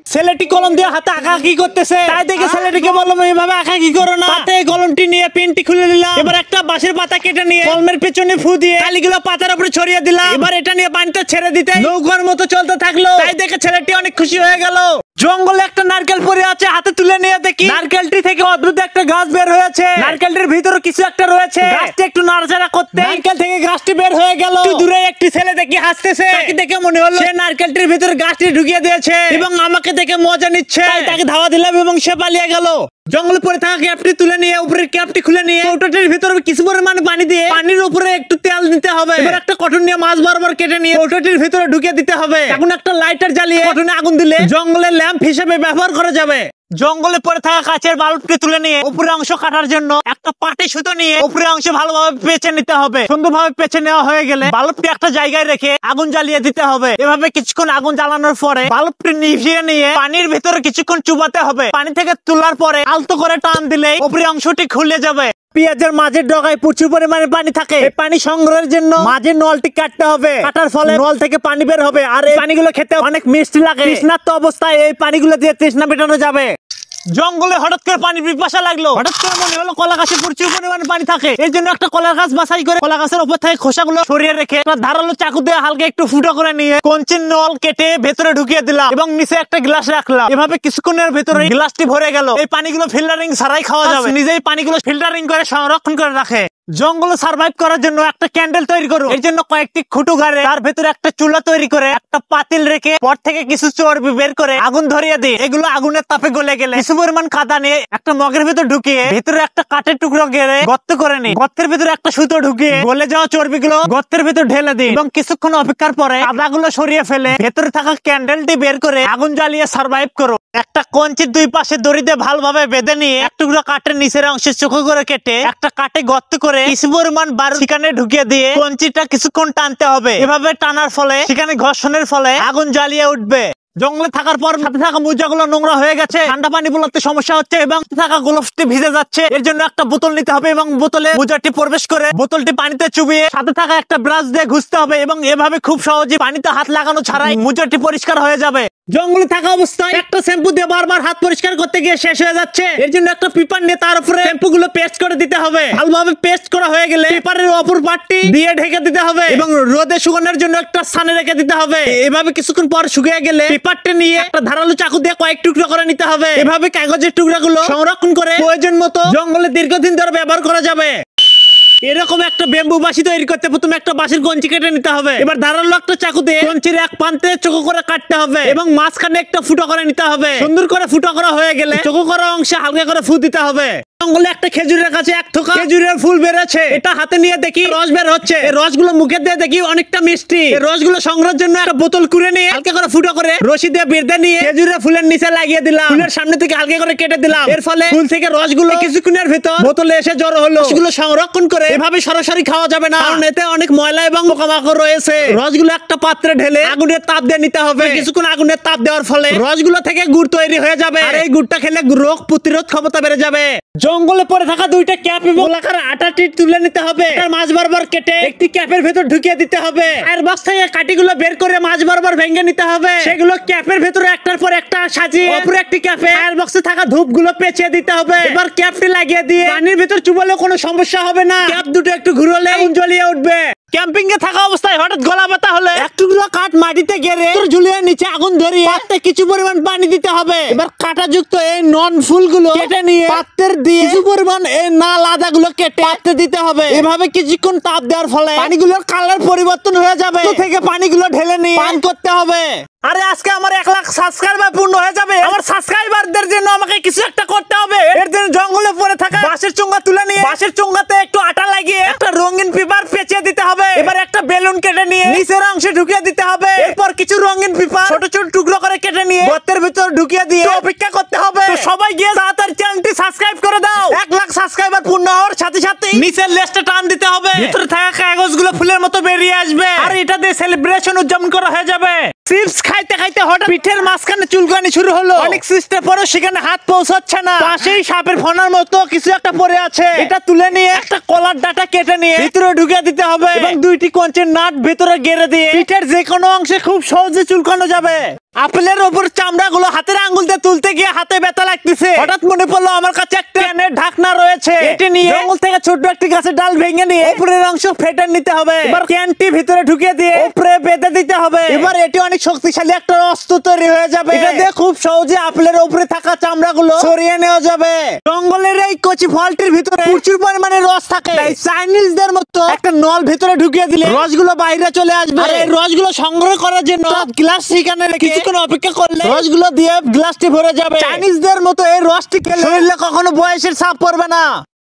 ছেলেটি কলম দিয়ে হাতে আঁকাআঁকি করতেছে, তাই দেখে ছেলেটিকে বললাম এইভাবে আঁকাআঁকি করো না। হাতে কলমটি নিয়ে পেনটি খুলে নিলাম। এবার একটা বাঁশের পাতা কেটে নিয়ে কলমের পেছনে ফু দিয়ে কালিগুলো পাতার উপরে ছড়িয়ে দিলাম। এবার এটা নিয়ে পানিতে ছেড়ে দিতে নৌকার মতো চলতে থাকলো। তাই দেখে ছেলেটি অনেক খুশি হয়ে গেল। জঙ্গলে একটা নারকেল পড়ে আছে, হাতে তুলে নিয়ে দেখি নারকেলটি থেকে অদ্ভুত একটা গাছ বের হয়েছে। নারকেলটির ভিতরে কিছু একটা রয়েছে। গাছটি একটু নাড়াচাড়া করতে নারকেল থেকে গাছটি বের হয়ে গেল। দূরে একটি ছেলে দেখি হাসতেছে, তাকে দেখে মনে হলো সে নারকেলটির ভিতরে গাছটি ঢুকিয়ে দিয়েছে এবং আমাকে দেখে মজা নিচ্ছে। তাই তাকে ধাওয়া দিলাম এবং সে পালিয়ে গেল। জঙ্গলে পড়ে থাকা ক্যাপটি তুলে নিয়ে উপরের ক্যাপটি খুলে নিয়ে কৌটোটির ভিতরে কিছু পরিমাণে পানি দিয়ে পানির উপরে একটু তেল দিতে হবে। এবার একটা কটন নিয়ে মাছ বরাবর কেটে নিয়ে কৌটোটির ভিতরে ঢুকিয়ে দিতে হবে। এখন একটা লাইটার জ্বালিয়ে কটনে আগুন দিলে জঙ্গলের ল্যাম্প হিসেবে ব্যবহার করা যাবে। জঙ্গলে পড়ে থাকা কাচের বাল্বটি তুলে নিয়ে উপরের অংশ কাটার জন্য একটা পাটি সুতো নিয়ে উপরের অংশ ভালোভাবে পেঁচে নিতে হবে। সুন্দরভাবে পেঁচে নেওয়া হয়ে গেলে বাল্বটি একটা জায়গায় রেখে আগুন জ্বালিয়ে দিতে হবে। এভাবে কিছুক্ষণ আগুন জ্বালানোর পরে বাল্বটি নিভিয়ে নিয়ে পানির ভিতরে কিছুক্ষণ চুবাতে হবে। পানি থেকে তোলার পরে আলতো করে টান দিলে উপরের অংশটি খুলে যাবে। পেঁয়াজের মাঝের ডগায় প্রচুর পরিমাণে পানি থাকে। এই পানি সংগ্রহের জন্য মাঝের নলটি কাটতে হবে। কাটার ফলে নল থেকে পানি বের হবে। আর এই পানিগুলো খেতে অনেক মিষ্টি লাগে। তৃষ্ণার্ত অবস্থায় এই পানিগুলো দিয়ে তৃষ্ণা মেটানো যাবে। জঙ্গলে হঠাৎ করে পানির পিপাসা লাগলো। হঠাৎ করে মনে হলো কলা গাছে প্রচুর পরিমাণে পানি থাকে। এই জন্য একটা কলার গাছ বাছাই করে কলা গাছের উপর থেকে খোসাগুলো সরিয়ে রেখে ধারালো চাকু দিয়ে হালকা একটু ফুটো করে নিয়ে কঞ্চির নল কেটে ভেতরে ঢুকিয়ে দিলাম এবং নিচে একটা গ্লাস রাখলাম। এভাবে কিছুক্ষণের ভেতরে গ্লাসটি ভরে গেল। এই পানিগুলো ফিল্টারিং ছাড়াই খাওয়া যাবে। নিজেই পানিগুলো ফিল্টারিং করে সংরক্ষণ করে রাখে। জঙ্গলে সার্ভাইভ করার জন্য একটা ক্যান্ডেল তৈরি করো। এর জন্য কয়েকটি খুঁটু গাড়ে তার ভেতরে একটা চুলা তৈরি করে একটা পাতিল রেখে পর থেকে কিছু চর্বি বের করে আগুন ধরিয়ে দিই। এগুলো আগুনের তাপে গলে গেলে কিছু পরিমাণ কাদা নিয়ে একটা মগের ভিতর ঢুকিয়ে ভেতরে একটা কাঠের টুকরো গেড়ে গর্ত করে নিই। গর্তের ভিতরে একটা সুতো ঢুকিয়ে গলে যাওয়া চর্বিগুলো গর্তের ভিতর ঢেলে দিই এবং কিছুক্ষণ অপেক্ষার পরে কাদাগুলো সরিয়ে ফেলে ভেতরে থাকা ক্যান্ডেলটি বের করে আগুন জ্বালিয়ে সার্ভাইভ করো। একটা কঞ্চির দুই পাশে দড়ি দিয়ে ভালোভাবে বেঁধে নিয়ে এক টুকরো কাঠের নিচের অংশে চোখো করে কেটে একটা কাঠে গর্ত করে কিছু পরিমাণ বারুদ সেখানে ঢুকিয়ে দিয়ে কঞ্চিটা কিছুক্ষণ টানতে হবে। এভাবে টানার ফলে সেখানে ঘর্ষণের ফলে আগুন জ্বালিয়ে উঠবে। জঙ্গলে থাকার পর সাথে থাকা মোজাগুলো নোংরা হয়ে গেছে, ঠান্ডা পানি বলাতে সমস্যা হচ্ছে এবং থাকা গ্লোভসটি ভিজে যাচ্ছে। এর জন্য একটা বোতল নিতে হবে এবং বোতলে মোজাটি প্রবেশ করে বোতলটি পানিতে চুবিয়ে সাথে থাকা একটা ব্রাশ দিয়ে ঘুষতে হবে এবং এভাবে খুব সহজে পানিতে হাত লাগানো ছাড়াই মোজাটি পরিষ্কার হয়ে যাবে। জঙ্গলে থাকা অবস্থায় একটা শ্যাম্পু দিয়ে বারবার হাত পরিষ্কার করতে গিয়ে শেষ হয়ে যাচ্ছে। এর জন্য একটা পেপার নিয়ে তার উপরে শ্যাম্পু গুলো পেস্ট করে দিতে হবে। ভালোভাবে পেস্ট করা হয়ে গেলে পেপারের অপর পার্টটি দিয়ে ঢেকে দিতে হবে এবং রোদে শুকানোর জন্য একটা স্থানে রেখে দিতে হবে। এভাবে কিছুক্ষণ পর শুকিয়ে গেলে পেপারটি নিয়ে একটা ধারালো চাকু দিয়ে কয়েক টুকরো করে নিতে হবে। এভাবে কাগজের টুকরাগুলো সংরক্ষণ করে প্রয়োজন মতো জঙ্গলে দীর্ঘদিন ধরে ব্যবহার করা যাবে। এরকম একটা বেম্বু বাঁশি তৈরি করতে প্রথমে একটা বাঁশের কঞ্চি কেটে নিতে হবে। এবার ধারালো একটা চাকু দিয়ে কঞ্চির এক প্রান্তে চোখো করে কাটতে হবে এবং মাঝখানে একটা ফুটো করে নিতে হবে। সুন্দর করে ফুটো করা হয়ে গেলে চোখো করা অংশে হালকা করে ফু দিতে হবে। জঙ্গলে একটা খেজুরের কাছে এক থোকা খেজুরের ফুল বেরোচ্ছে। এটা হাতে নিয়ে দেখি রস বের হচ্ছে। এই রসগুলো মুখে দিয়ে দেখি অনেকটা মিষ্টি। এই রসগুলো সংগ্রহের জন্য একটা বোতল কুড়ে নিয়ে হালকা করে ফুটো করে রশি দিয়ে বেঁধে নিয়ে খেজুরের ফুলের নিচে লাগিয়ে দিলাম। ফুলের সামনে থেকে হালকা করে কেটে দিলাম। এর ফলে ফুল থেকে রসগুলো কিছুক্ষণের ভিতর বোতলে এসে জড়ো হলো। রসগুলো সংরক্ষণ করে এভাবে সরাসরি খাওয়া যাবে না, কারণ এতে অনেক ময়লা এবং পোকামাকড় রয়েছে। রসগুলো একটা পাত্রে ঢেলে আগুনের তাপ দিয়ে নিতে হবে। কিছুক্ষণ আগুনের তাপ দেওয়ার ফলে রসগুলো থেকে গুড় তৈরি হয়ে যাবে আর এই গুড়টা খেলে রোগ প্রতিরোধ ক্ষমতা বেড়ে যাবে। জঙ্গলে পড়ে থাকা দুইটা ক্যাপ এবং গোলাকার আটাটি তুলে নিতে হবে। মাছ বরাবর কেটে একটি ক্যাপের ভেতর ঢুকিয়ে দিতে হবে। আর বক্স থেকে কাঠিগুলো বের করে মাছ বরাবর ভেঙে নিতে হবে। সেগুলো ক্যাপের ভেতরে একটার পর একটা সাজিয়ে অপর একটি ক্যাপে ফায়ার বক্সে থাকা ধূপগুলো পেঁচিয়ে দিতে হবে। এবার ক্যাপটি লাগিয়ে দিয়ে পানির ভেতর চুবালে কোনো সমস্যা হবে না। ক্যাপ দুটো একটু ঘুরলে আগুন জ্বলিয়ে উঠবে। ক্যাম্পিং এ থাকা অবস্থায় হঠাৎ গলা ব্যথা হলে একটুগুলো কাঠ মাটিতে গেড়ে ঝুলিয়ে নিচে আগুন ধরিয়ে পাত্রে কিছু পরিমাণ পানি দিতে হবে। এবার কাঁটা যুক্ত এই নন ফুলগুলো কেটে নিয়ে পাত্রের দিয়ে কিছু পরিমাণ এই নাল আদাগুলো কেটে পাত্রে দিতে হবে। এভাবে কিছুক্ষণ তাপ দেওয়ার ফলে পানিগুলোর কালার পরিবর্তন হয়ে যাবে। থেকে পানিগুলো ঢেলে নিয়ে পান করতে হবে। আরে আজকে আমার 1 লাখ সাবস্ক্রাইবার পূর্ণ হয়ে যাবে। আমার সাবস্ক্রাইবারদের জন্য আমাকে কিছু একটা করতে হবে। এর জন্য জঙ্গলে পড়ে থাকা বাঁশের চোঙা তুলে নিয়ে বাঁশের চোঙাতে একটু আটা লাগিয়ে একটা রঙিন পেপার পেঁচিয়ে দিতে হবে। এবার একটা বেলুন কেটে নিয়ে নিচের অংশে ঢুকিয়ে দিতে হবে। এরপর কিছু রঙিন পেপার ছোট ছোট টুকরো করে কেটে নিয়ে গর্তের ভিতর ঢুকিয়ে দিয়ে অপেক্ষা করতে হবে। তো সবাই গিয়ে তাড়াতাড়ি চ্যানেলটি সাবস্ক্রাইব করে দাও। 1 লাখ সাবস্ক্রাইবার পূর্ণ হওয়ার সাথে সাথে নিচের লেজটা টান দিতে হবে। ভিতরে থাকা কাগজগুলো ফুলের মতো বেরিয়ে আসবে আর এটা দিয়ে সেলিব্রেশন উদযাপন করা হয়ে যাবে। চিপস খাইতে খাইতে হঠাৎ পিঠের মাঝখানে চুলকানি শুরু হলো। অনেক চেষ্টা পরে সেখানে হাত পৌঁছাচ্ছে না। পাশেই সাপের ফনার মতো কিছু একটা পড়ে আছে। এটা তুলে নিয়ে একটা কলার ডাটা কেটে নিয়ে ভিতরে ঢুকে দিতে হবে এবং দুইটি কঞ্চের নাট ভেতরে গেড়ে দিয়ে পিঠের যে কোনো অংশে খুব সহজে চুলকানো যাবে। আপেলের উপর চামড়া গুলো হাতের আঙ্গুল দিয়ে তুলতে গিয়ে হাতে ব্যথা লাগতেছে। হঠাৎ মনে পড়লো আমার কাছে একটা ক্যানের ঢাকনা রয়েছে। এটি নিয়ে জঙ্গল থেকে ছোট একটি গাছের ডাল ভেঙে নিয়ে উপরের অংশ ফেটে নিতে হবে। এবার ক্যানটি ভিতরে ঢুকিয়ে দিয়ে উপরে বেঁধে দিতে হবে। এবার এটি অনেক শক্তিশালী একটা অস্ত্র তৈরি হয়ে যাবে। এটা দিয়ে খুব সহজে আপেলের উপরে থাকা চামড়া গুলো সরিয়ে নেওয়া যাবে। জঙ্গলের এই কচি ফলটির ভিতরে প্রচুর পরিমাণে রস থাকে। চাইনিজদের মতো একটা নল ভিতরে ঢুকিয়ে দিলে রসগুলো বাইরে চলে আসবে। আর এই রসগুলো সংগ্রহ করার জন্য গ্লাস সেখানে রেখে অপেক্ষা করলে রসগুলো দিয়ে গ্লাসটি ভরে যাবে। চাইনিজদের মতো এই রসটি খেলে শরীরে কখনো বয়সের ছাপ পড়বে না।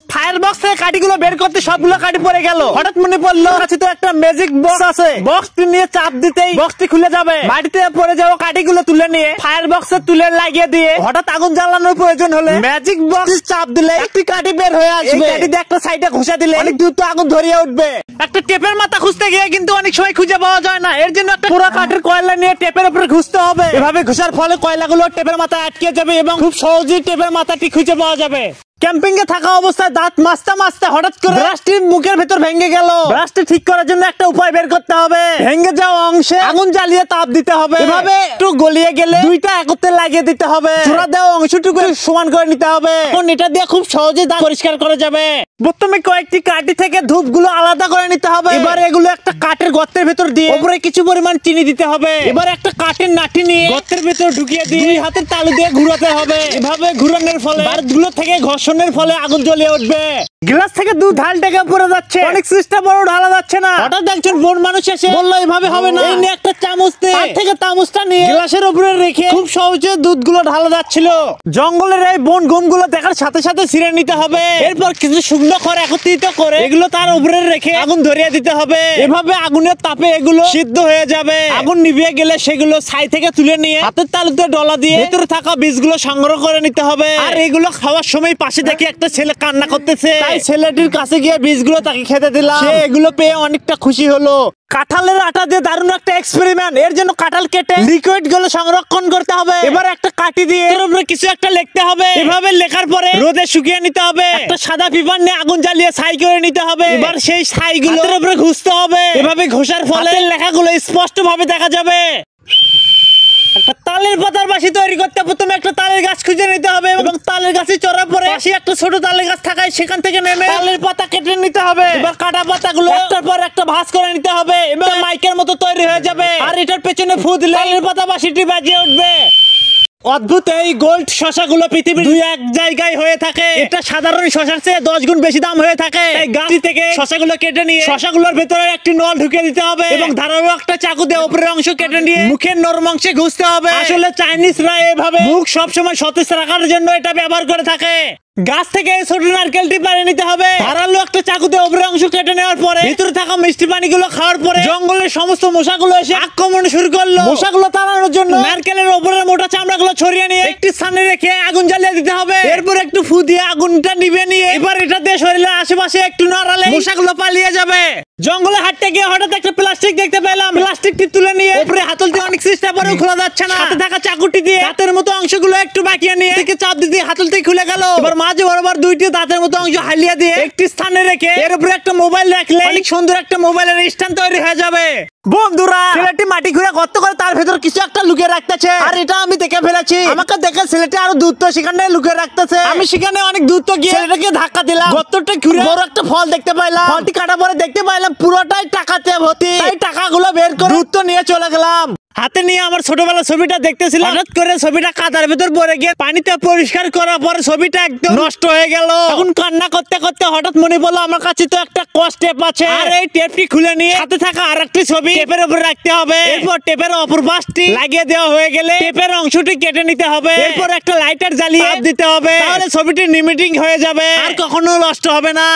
ফায়ার বক্স থেকে কাঠিগুলো বের করতে সবগুলো কাঠি পড়ে গেল। হঠাৎ মনে পড়লো কাছে তো একটা ম্যাজিক বক্স আছে। বক্সটি নিয়ে চাপ দিতেই বক্সটি খুলে যাবে। বাড়িতে পড়ে যাওয়া কাঠিগুলো তুলে নিয়ে ফায়ার বক্সে তুলে লাগিয়ে দিয়ে হঠাৎ আগুন জ্বালানোর প্রয়োজন হলে ম্যাজিক বক্স চাপ দিলে একটি কাঠি বের হয়ে আসবে। এই কাঠি দিয়ে একটা সাইডে ঘষা দিলে অনেক দ্রুত আগুন ধরিয়ে উঠবে। একটা টেপের মাথা খুঁজতে গিয়ে কিন্তু অনেক সময় খুঁজে পাওয়া যায় না। এর জন্য একটা পুরো কাঠের কয়লা নিয়ে টেপের উপরে ঘুষতে হবে। এভাবে ঘষার ফলে কয়লাগুলো টেপের মাথা আটকে যাবে এবং খুব সহজেই টেপের মাথাটি খুঁজে পাওয়া যাবে। ক্যাম্পিং এ থাকা অবস্থায় দাঁত মাজতে মাজতে হঠাৎ করে ব্রাশটি মুখের ভেতর ভেঙে গেল। ব্রাশটি ঠিক করার জন্য একটা উপায় বের করতে হবে। ভেঙে যাওয়া অংশে আগুন জ্বালিয়ে তাপ দিতে হবে। এভাবে একটু গলিয়ে গেলে দুইটা একত্রে লাগিয়ে দিতে হবে। চূড়া দেওয়া অংশটুকু সমান করে নিতে হবে। এখন এটা দিয়ে খুব সহজে দাঁত পরিষ্কার করা যাবে। প্রথমে কয়েকটি কাঠি থেকে ধূপগুলো আলাদা করে নিতে হবে। এবার এগুলো একটা কাঠের গর্তের ভেতর দিয়ে উপরে কিছু পরিমাণ চিনি দিতে হবে। এবার একটা কাঠের নাঠি নিয়ে গর্তের ভেতর ঢুকিয়ে দিয়ে দুই হাতের তালু দিয়ে ঘুরাতে হবে। এভাবে ঘুরানোর ফলে বারগুলো থেকে ঘর্ষণের ফলে আগুন জ্বলে উঠবে। গ্লাস থেকে দুধ ঢাল টেকে পড়ে যাচ্ছে। অনেক চেষ্টা বড় ঢালা যাচ্ছে না। হঠাৎ একজন বন মানুষ এসে বললো এভাবে হবে না। এই নিয়ে একটা চামচ থেকে চামচটা নিয়ে গ্লাসের উপরে রেখে খুব সহজে দুধগুলো ঢালা যাচ্ছিল। জঙ্গলের এই বন গমগুলো দেখার সাথে সাথে ছিঁড়ে নিতে হবে। এরপর কিছু শুকনো খড় একত্রিত করে এগুলো তার উপরে রেখে আগুন ধরিয়ে দিতে হবে। এভাবে আগুনের তাপে এগুলো সিদ্ধ হয়ে যাবে। আগুন নিভিয়ে গেলে সেগুলো ছাই থেকে তুলে নিয়ে হাতের তালুতে ডলা দিয়ে ভেতরে থাকা বীজগুলো সংগ্রহ করে নিতে হবে। আর এগুলো খাওয়ার সময় পাশে দেখে একটা ছেলে কান্না করতেছে। তাই ছেলেটির কাছে গিয়ে বীজগুলো তাকে খেতে দিলাম। সে এগুলো পেয়ে অনেকটা খুশি হলো। কাঁঠালের আটা দিয়ে দারুণ একটা এক্সপেরিমেন্ট। এর জন্য কাঁঠাল কেটে লিকুইড গুলো সংরক্ষণ করতে হবে। এবার একটা কাঠি দিয়ে এর উপরে কিছু একটা লিখতে হবে। এভাবে লেখার পরে রোদে শুকিয়ে নিতে হবে। একটা সাদা পেপার নিয়ে আগুন জ্বালিয়ে ছাই করে নিতে হবে। এবার সেই ছাইগুলো এর উপরে ঘষতে হবে। এভাবে ঘষার ফলে লেখাগুলো স্পষ্ট ভাবে দেখা যাবে। একটা তালের পাতার বাঁশি তৈরি করতে প্রথমে একটা তালের গাছ খুঁজে নিতে হবে এবং তালের গাছে চড়ার পরে পাশে একটা ছোট তালের গাছ থাকায় সেখান থেকে নেমে তালের পাতা কেটে নিতে হবে। এবার কাটা পাতাগুলো একটার পর একটা ভাঁজ করে নিতে হবে এবং মাইকের মতো তৈরি হয়ে যাবে। আর এটার পেছনে ফু দিলে তালের পাতা বাঁশিটি বাজিয়ে উঠবে। অদ্ভুত এই গোল্ড শশাগুলো পৃথিবীর দুই এক জায়গায় হয়ে থাকে। এটা সাধারণ শশার চেয়ে 10 গুণ বেশি দাম হয়ে থাকে। এই গাছটি থেকে শশাগুলো কেটে নিয়ে শশাগুলোর ভেতরে একটি নল ঢুকিয়ে দিতে হবে এবং ধারালো একটা চাকু দিয়ে উপরের অংশ কেটে নিয়ে মুখের নরম অংশে ঘষতে হবে। আসলে চাইনিজরা এভাবে মুখ সবসময় সতেজ রাখার জন্য এটা ব্যবহার করে থাকে। গাছ থেকে ছোট নারকেলটি পাড়ে নিতে হবে। ধারালো একটা চাকুতে উপরের অংশ কেটে নেওয়ার পরে ভিতরে থাকা মিষ্টি পানিগুলো খাওয়ার পরে জঙ্গলের সমস্ত মশাগুলো এসে আক্রমণ শুরু করলো। মশাগুলো তাড়ানোর জন্য নারকেলের উপরের মোটা চামড়াগুলো ছড়িয়ে নিয়ে একটি স্থানে রেখে আগুন জ্বালিয়ে দিতে হবে। এরপর একটু ফু দিয়ে আগুনটা নিভে নিয়ে এবার এটা দিয়ে শরীরের আশেপাশে একটু নাড়ালে মশাগুলো পালিয়ে যাবে। জঙ্গলে হাঁটতে গিয়ে হঠাৎ একটা প্লাস্টিক দেখতে পেলাম। প্লাস্টিকটি তুলে নিয়ে উপরে হাতলটি অনেক চেষ্টা করেও খোলা যাচ্ছে না। হাতে থাকা চাকুটি দিয়ে দাঁতের মতো অংশগুলো একটু বাকিয়ে নিয়ে চাপ দিতে হাতলটি খুলে গেল। এবার মাঝে বরাবর দুইটি দাঁতের মতো অংশ হালিয়ে দিয়ে একটি স্থানে রেখে এর উপরে একটা মোবাইল রাখলে অনেক সুন্দর একটা মোবাইলের স্ট্যান্ড তৈরি হয়ে যাবে। বন্ধুরা, ছেলেটি মাটি ঘুরে গর্ত করে তার ভেতর কিছু একটা লুকিয়ে রাখতেছে। আর এটা আমি দেখে ফেলেছি। আমাকে দেখে ছেলেটি আরো দূরত্ব সেখানে লুকিয়ে রাখতেছে। আমি সেখানে অনেক দূরত্ব গিয়ে ছেলেটাকে ধাক্কা দিলাম। গর্তটা ঘুরে বড় একটা ফল দেখতে পাইলাম। ফলটি কাটা পরে দেখতে পাইলাম পুরোটাই টাকাতে ভর্তি। এই টাকাগুলো বের করে দূরত্ব নিয়ে চলে গেলাম। হাতে নিয়ে আমার ছোটবেলার ছবিটা দেখতেছিলাম। হঠাৎ করে ছবিটা কাদার ভেতর পড়ে গিয়ে পানিতে পরিষ্কার করার পর ছবিটা একদম নষ্ট হয়ে গেল। এখন কান্না করতে করতে হঠাৎ মনে পড়লো আমার কাছে তো একটা কস টেপ আছে। আর এই টেপটি খুলে নিয়ে হাতে থাকা আরেকটি ছবি টেপের উপরে রাখতে হবে। এরপর টেপের অপর পাশটি লাগিয়ে দেওয়া হয়ে গেলে টেপের অংশটি কেটে নিতে হবে। এরপর একটা লাইটার জ্বালিয়ে দিতে হবে। তাহলে ছবিটি নিমিটিং হয়ে যাবে, আর কখনো নষ্ট হবে না।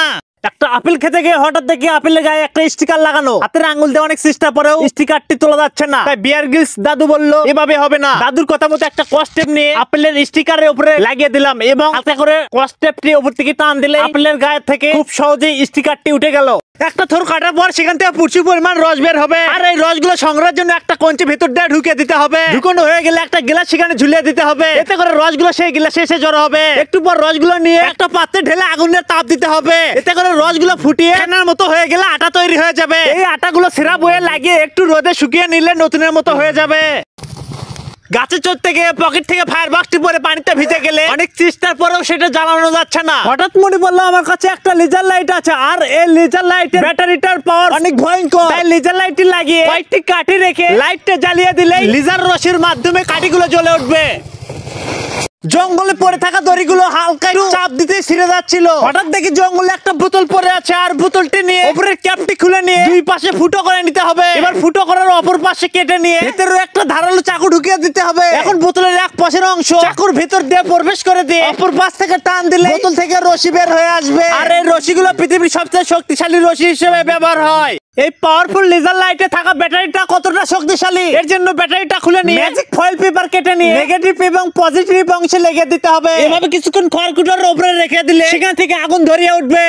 একটা আপেল খেতে গিয়ে হঠাৎ দেখি আপেলের গায়ে একটা স্টিকার লাগানো। হাতের আঙ্গুল দিয়ে অনেক চেষ্টা পরেও স্টিকারটি তোলা যাচ্ছে না। তাই বিয়ার গ্রিলস দাদু বললো এভাবে হবে না। দাদুর কথা মতো একটা কস্টেপ নিয়ে আপেলের স্টিকারের উপরে লাগিয়ে দিলাম এবং হাতে করে কস্টেপটি উপর থেকে টান দিলে আপেলের গায়ে থেকে খুব সহজেই স্টিকারটি উঠে গেল। একটা থর কাটার পর সেখান থেকে প্রচুর পরিমাণ রস বের হবে। আর এই রসগুলো সংগ্রহের জন্য একটা কঞ্চি ভেতর দিয়ে ঢুকিয়ে দিতে হবে। ঢুকানো হয়ে গেলে একটা গ্লাস সেখানে ঝুলিয়ে দিতে হবে, এতে করে রসগুলো সেই গ্লাসে এসে জড়ো হবে। একটু পর রসগুলো নিয়ে একটা পাত্রে ঢেলে আগুনের তাপ দিতে হবে, এতে করে রসগুলো ফুটিয়ে ফেনার মতো হয়ে গেলে আটা তৈরি হয়ে যাবে। এই আটাগুলো সিরাপ হয়ে লাগিয়ে একটু রোদে শুকিয়ে নিলে নতুনের মতো হয়ে যাবে। গাছে চড়তে গিয়ে পকেট থেকে ফায়ার বক্সটি পরে পানিতে ভিজে গেলে অনেক চেষ্টার পরেও সেটা জ্বালানো যাচ্ছে না। হঠাৎ মনে পড়লো আমার কাছে একটা লেজার লাইট আছে, আর এই লেজার লাইটের ব্যাটারিটার পাওয়ার অনেক ভয়ঙ্কর। তাই লেজার লাইটটি লাগিয়ে কয়েকটি কাঠি রেখে লাইটটা জ্বালিয়ে দিলে লেজার রশির মাধ্যমে কাঠিগুলো জ্বলে উঠবে। জঙ্গলে পড়ে থাকা দড়িগুলো হালকা একটু চাপ দিতে ছিঁড়ে যাচ্ছিল। হঠাৎ দেখি জঙ্গলে একটা বোতল পড়ে আছে, আর বোতলটি নিয়ে উপরের ক্যাপটি খুলে নিয়ে দুই পাশে ফুটো করে নিতে হবে। এবার ফুটো করার অপর পাশে কেটে নিয়ে ভেতরে একটা ধারালো চাকু ঢুকিয়ে দিতে হবে। এখন বোতলের এক পাশের অংশ চাকুর ভেতর দিয়ে প্রবেশ করে দিয়ে অপর পাশ থেকে টান দিলে বোতল থেকে রশি বের হয়ে আসবে। আর এই রশিগুলো পৃথিবীর সবচেয়ে শক্তিশালী রশি হিসেবে ব্যবহার হয়। এই পাওয়ারফুল লেজার লাইটে থাকা ব্যাটারিটা কতটা শক্তিশালী এর জন্য ব্যাটারিটা খুলে নিয়ে ম্যাজিক ফয়েল পেপার কেটে নিয়ে নেগেটিভ এবং পজিটিভ অংশে লেগে দিতে হবে। এভাবে কিছুক্ষণ খড়কুটোর উপরে রেখে দিলে সেখান থেকে আগুন ধরিয়ে উঠবে।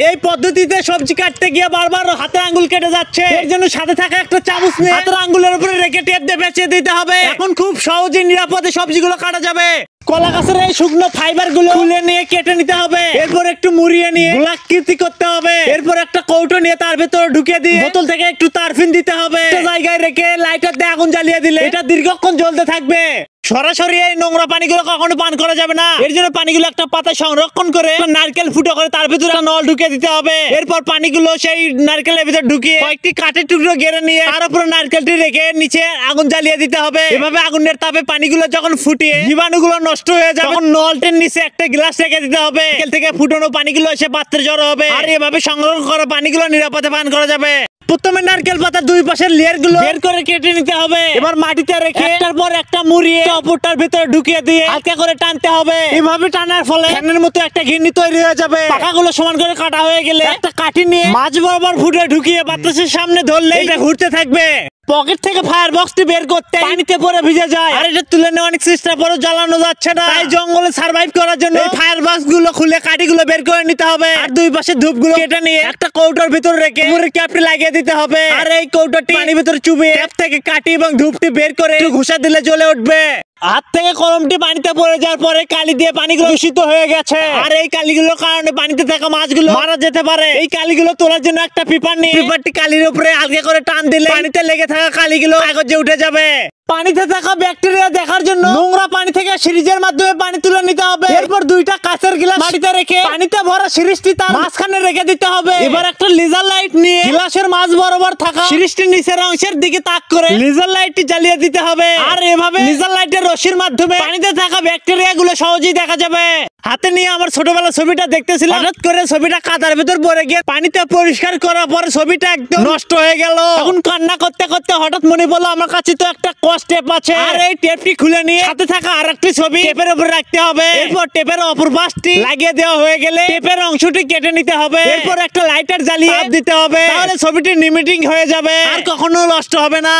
এই পদ্ধতিতে সবজি কাটতে গিয়ে বারবার হাতে আঙ্গুল কেটে যাচ্ছে, এর জন্য সাথে থাকা একটা চামচ নিয়ে হাতের আঙ্গুলের উপরে রেখে টেপ দিয়ে পেঁচিয়ে দিতে হবে। এখন খুব সহজে নিরাপদে সবজিগুলো কাটা যাবে। কলা গাছের এই শুকনো ফাইবার গুলো খুলে নিয়ে কেটে নিতে হবে, এরপর একটু মুড়িয়ে নিয়ে গোলাকৃতি করতে হবে। এরপর একটা কৌটো নিয়ে তার ভেতরে ঢুকিয়ে দিয়ে বোতল থেকে একটু তারফিন দিতে হবে। জায়গায় রেখে লাইটার দিয়ে আগুন জ্বালিয়ে দিলে এটা দীর্ঘক্ষণ জ্বলতে থাকবে। সরাসরি এই নোংরা পানিগুলো কখনো পান করা যাবে না, এর জন্য পানিগুলো একটা পাতায় সংরক্ষণ করে নারকেল ফুটো করে তার ভিতরে নল ঢুকিয়ে দিতে হবে। এরপর পানিগুলো সেই নারকেলের ভিতরে ঢুকিয়ে কয়েকটি কাঠের টুকরো গেড়ে নিয়ে তার উপরে নারকেলটি রেখে নিচে আগুন জ্বালিয়ে দিতে হবে। এভাবে আগুনের তাপে পানিগুলো যখন ফুটিয়ে জীবাণুগুলো নষ্ট হয়ে যাবে তখন নলটির নিচে একটা গ্লাস রেখে দিতে হবে। নারকেল থেকে ফুটানো পানিগুলো এসে পাত্রে জড়ো হবে, আর এভাবে সংগ্রহ করা পানিগুলো নিরাপদে পান করা যাবে। প্রথমে নারকেল পাতার দুই পাশের লেয়ার গুলো বের করে কেটে নিতে হবে। এবার মাটিতে রেখে একটার পর একটা মুড়িয়ে অপরটার ভিতরে ঢুকিয়ে দিয়ে হালকা করে টানতে হবে। এভাবে টানার ফলে ফ্যানের মতো একটা ঘিরনি তৈরি হয়ে যাবে। পাকাগুলো সমান করে কাটা হয়ে গেলে একটা কাঠি নিয়ে মাঝ বরাবর ফুটে ঢুকিয়ে বাতাসের সামনে ধরলে এটা ঘুরতে থাকবে। পকেট থেকে ফায়ার বক্সটি বের করতে পানিতে পরে ভিজে যায়, আর এটা তুলে নেওয়া অনেক চেষ্টা পরে জ্বালানো যাচ্ছে না। তাই জঙ্গলে সার্ভাইভ করার জন্য ফায়ার বক্স গুলো খুলে কাঠিগুলো বের করে নিতে হবে। আর দুই পাশে ধূপগুলো কেটে নিয়ে একটা কৌটোর ভিতরে রেখে উপরের ক্যাপটি লাগিয়ে দিতে হবে। আর এই কৌটোটি পানির ভিতরে চুবিয়ে ক্যাপ থেকে কাঠি এবং ধূপটি বের করে একটু ঘুষা দিলে জ্বলে উঠবে। হাত থেকে কলমটি পানিতে পড়ে যাওয়ার পরে কালি দিয়ে পানিগুলো দূষিত হয়ে গেছে, আর এই কালিগুলোর কারণে পানিতে থাকা মাছগুলো মারা যেতে পারে। এই কালিগুলো তোলার জন্য একটা পেপার নিয়ে পেপারটি কালির উপরে হালকা করে টান দিলে পানিতে লেগে থাকা কালিগুলো কাগজে উঠে যাবে। পানিতে থাকা ব্যাকটেরিয়া দেখার জন্য নোংরা পানি থেকে সিরিজের মাধ্যমে পানি তুলে নিতে হবে। এরপর দুইটা কাঁচের গ্লাস মাটিতে রেখে পানিতে ভরা সিরিজটি তার মাঝখানে রেখে দিতে হবে। এবার একটা লেজার লাইট নিয়ে গ্লাসের মাঝ বরাবর থাকা সিরিজটির নিচের অংশের দিকে তাক করে লেজার লাইটটি জ্বালিয়ে দিতে হবে। আর এভাবে লেজার লাইটের রশির মাধ্যমে পানিতে থাকা ব্যাকটেরিয়া গুলো সহজেই দেখা যাবে। হাতে নিয়ে আমার ছোটবেলার ছবিটা দেখতেছিলাম, হঠাৎ করে ছবিটা কাদার ভিতর পড়ে গিয়ে পানিতে পরিষ্কার করার পরে ছবিটা একদম নষ্ট হয়ে গেল। এখন কান্না করতে করতে হঠাৎ মনে পড়লো আমার কাছে তো একটা টেপ আছে, আর এই টেপটি খুলে নিয়ে সাথে থাকা আরেকটি ছবি টেপের উপরে রাখতে হবে। এরপর টেপের অপর পাশটি লাগিয়ে দেওয়া হয়ে গেলে টেপের অংশটি কেটে নিতে হবে। এরপর একটা লাইটার জ্বালিয়ে দিতে হবে, তাহলে ছবিটি নিমিটিং হয়ে যাবে আর কখনো নষ্ট হবে না।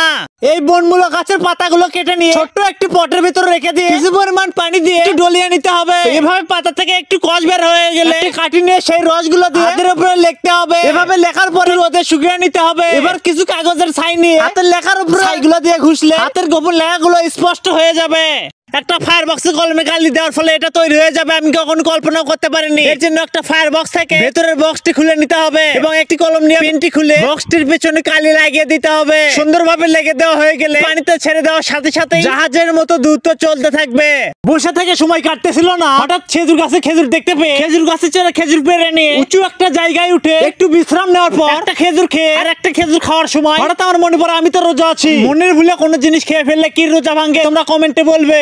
এই বনমূলো গাছের পাতাগুলো কেটে নিয়ে ছোট্ট একটি পটের ভিতরে রেখে দিয়ে কিছু পরিমাণ পানি দিয়ে একটু ডলিয়ে নিতে হবে। এভাবে পাতা থেকে একটু কষ বের হয়ে গেলে কাটি নিয়ে সেই রসগুলো দিয়ে হাতের উপরে লিখতে হবে। এভাবে লেখার পরে রোদে শুকিয়ে নিতে হবে। এবার কিছু কাগজের ছাই নিয়ে হাতের লেখার উপরে ছাইগুলো দিয়ে ঘুষলে হাতের গোপন লেখাগুলো স্পষ্ট হয়ে যাবে। একটা ফায়ার বক্সে কলমে কালি দেওয়ার ফলে এটা তৈরি হয়ে যাবে, আমি কখনো কল্পনা করতে পারিনি। এর জন্য একটা ফায়ার বক্স থেকে ভেতরের বক্সটি খুলে নিতে হবে এবং একটি কলম নিয়ে পেনটি খুলে বক্সটির পেছনে কালি লাগিয়ে দিতে হবে। সুন্দরভাবে লেগে দেওয়া হয়ে গেলে পানিতে ছেড়ে দেওয়ার সাথে সাথে জাহাজের মতো দ্রুত চলতে থাকবে। বসে থেকে সময় কাটতেছিল না, হঠাৎ খেজুর গাছে খেজুর দেখতে পেয়ে খেজুর গাছে চড়ে খেজুর পেড়ে নিয়ে উঁচু একটা জায়গায় উঠে একটু বিশ্রাম নেওয়ার পর একটা খেজুর খেয়ে আর একটা খেজুর খাওয়ার সময় হঠাৎ আমার মনে পড়ে আমি তো রোজা আছি। মনের ভুলে কোনো জিনিস খেয়ে ফেললে কি রোজা ভাঙে তোমরা কমেন্টে বলবে।